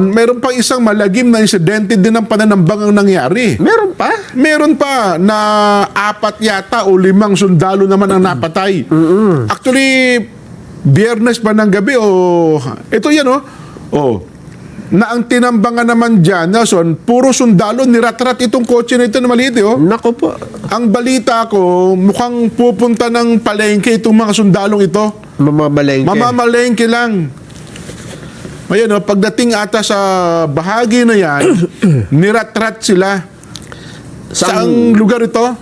Meron pang isang malagim na insidente din ng pananambang ang nangyari. Meron pa? Meron pa na 4 yata o 5 sundalo naman ang napatay. Actually, Biyernes pa ng gabi ito yan na ang tinambangan naman dyan, Nelson, puro sundalo, niratrat itong kotse na ito na maliit Nako po. Ang balita ko, mukhang pupunta ng palengke itong mga sundalong ito. Mamamalengke. Mamamalengke lang. Ayan pagdating ata sa bahagi na yan, niratrat sila. Saang lugar ito?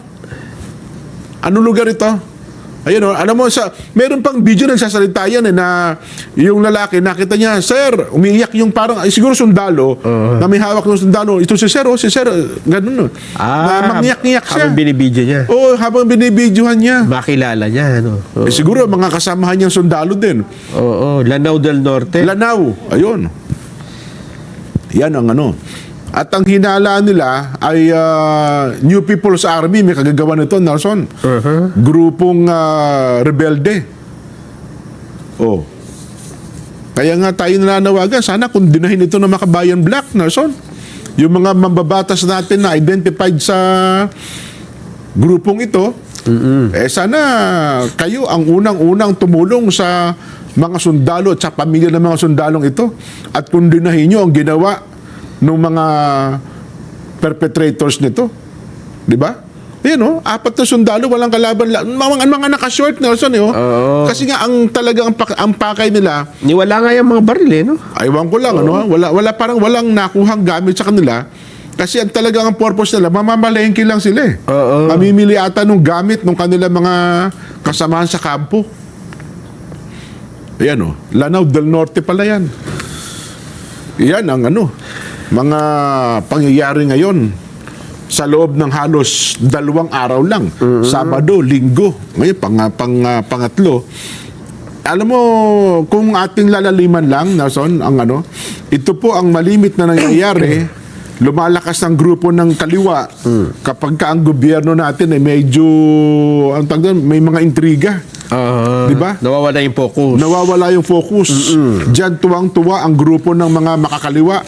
Anong lugar ito? Ayun alam mo, meron pang video nagsasalita yan na yung lalaki, nakita niya, sir, umiiyak yung parang, siguro sundalo, na may hawak ng sundalo. Ito si sir, ganun na mangyak-ngyak siya. Habang binibidyo niya. Habang binibidyohan niya. Makilala niya, Siguro, mga kasamahan niyang sundalo din. Lanao del Norte. Lanao, ayun. Yan ang At ang hinala nila ay New People's Army, may kagagawa nito, Nelson. Grupong rebelde. Kaya nga tayo nananawagan, sana kundinahin ito ng Makabayan Black, Nelson. Yung mga mambabatas natin na identified sa grupong ito, sana kayo ang unang-unang tumulong sa mga sundalo at sa pamilya ng mga sundalong ito at kundinahin nyo ang ginawa ng mga perpetrators nito. Di ba? Yan 4 na sundalo, walang kalaban. Mga naka-short, Nelson, Kasi nga, talagang ang pakay nila, Niwala nga yung mga baril, aywan ko lang, parang walang nakuhang gamit sa kanila. Kasi talagang ang purpose nila, mamamalengke lang sila Mamimili ata ng gamit ng kanilang mga kasamahan sa kampo. Ayan Lanao del Norte pala yan. Yan ang mga pangyayari ngayon sa loob ng halos 2 araw lang. Sabado, Linggo. Ngayon, pangatlo. Alam mo, kung ating lalaliman lang, Nelson, ito po ang malimit na nangyayari. Lumalakas ang grupo ng kaliwa kapag ang gobyerno natin ay medyo, may mga intriga. Di ba? Nawawala yung focus. Nawawala yung focus. Diyan tuwang-tuwa ang grupo ng mga makakaliwa.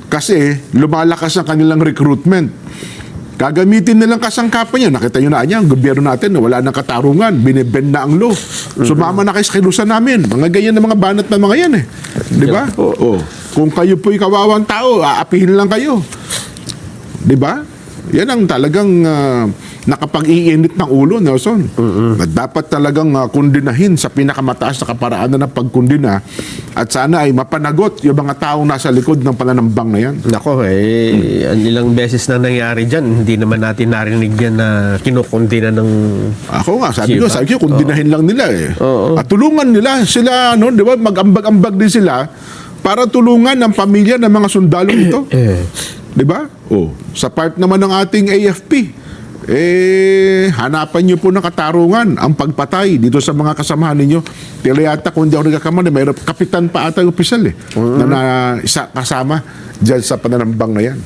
Kasi lumalakas ang kanilang recruitment. Gagamitin nilang kasangkapan niya. Nakita nyo na niya, ang gobyerno natin, wala nang katarungan. Binibend na ang law. Sumama na kayo sa kilusan namin. Mga ganyan na mga banat na mga yan Di ba? Kung kayo po'y kawawang tao, aapihin lang kayo. Di ba? Yan ang talagang nakapag-iinit ng ulo, Nelson. Dapat talagang kundinahin sa pinakamataas na kaparaanan ng pagkundina at sana ay mapanagot yung mga taong nasa likod ng pananambang na yan. Nako, ang ilang beses na nangyari dyan, hindi naman natin narinig yan na kinukundina ng... Ako nga, sabi ko, kundinahin lang nila At tulungan nila sila, di ba, mag-ambag-ambag din sila para tulungan ang pamilya ng mga sundalong ito. Di ba? Sa part naman ng ating AFP, hanapan niyo po ng katarungan ang pagpatay dito sa mga kasamahan ninyo. Tila yata, kung hindi ako nagkakamali, mayroon kapitan pa ata yung opisyal na isa kasama dyan sa pananambang na yan.